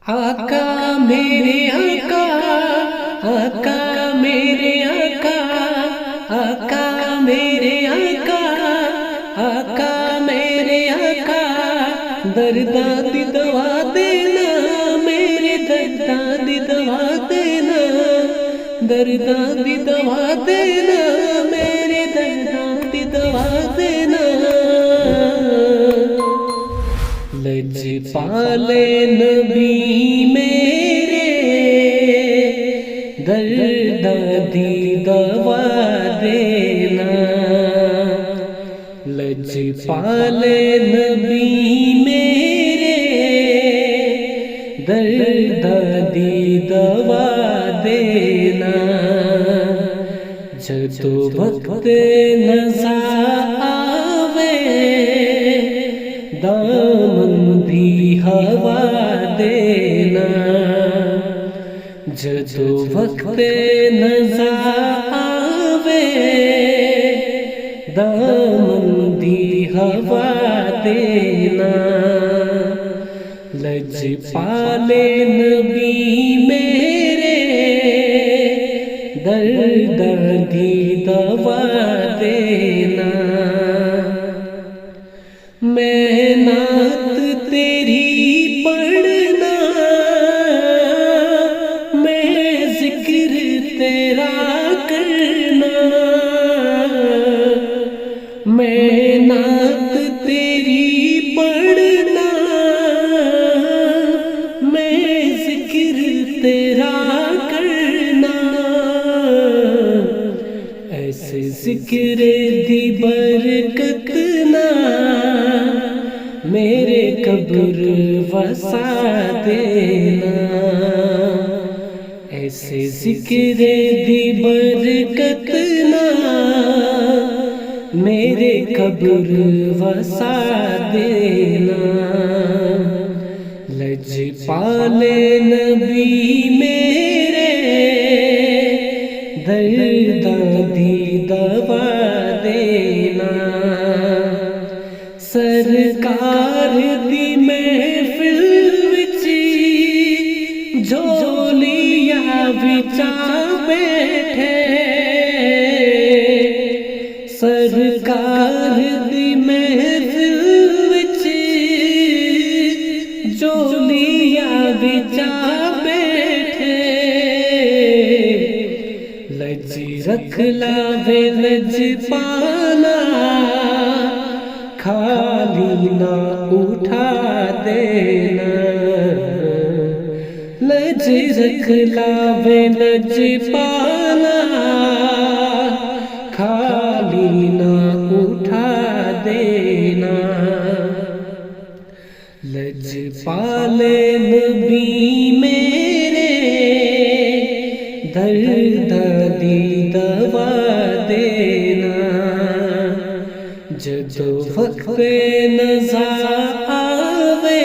आका मेरे आका, आका मेरे आका, आका मेरे आका, आका मेरे आका, दर्दा दी दवा देना, मेरे दर्दा दी दवा देना, दर्दा दी दवा देना, मेरे दर्दा दी दवा देना। लजपाले नबी मेरे, दर्दा दी दवा देना। लजपाले नबी मेरे, दर्दा दी दवा देना। जदों वक्त नज़ा आवे, दामन दी हवा देना। जदों वक्त नज़ा आवे, दामन दी हवा देना। लजपाले नबी मेरे, दर्दा दी दवा देना। मैं नात तेरी पढ़ना, मैं जिक्र तेरा करना। मैं नात तेरी पढ़ना, मैं जिक्र तेरा करना। ऐसे जिक्र दी बरकत ना, मेरे कब्र वसा देना। ऐसे जिक्र दी बरकत ना, मेरे कब्र वसा देना। लजपाले नबी मेरे, दर्दा दी दवा देना। सरकार दी महफिल विच झोलिया विचा बैठे। सरकार दी महफिल विच झोलिया विचा बैठे। लज रख लावे लजपाला, खाली ना उठा देना। लज रख लावे लजपाला, खाली ना उठा देना। लजपाले नबी मेरे, दर्दा दी दवा देना। जदों वक्त नज़ा आवे,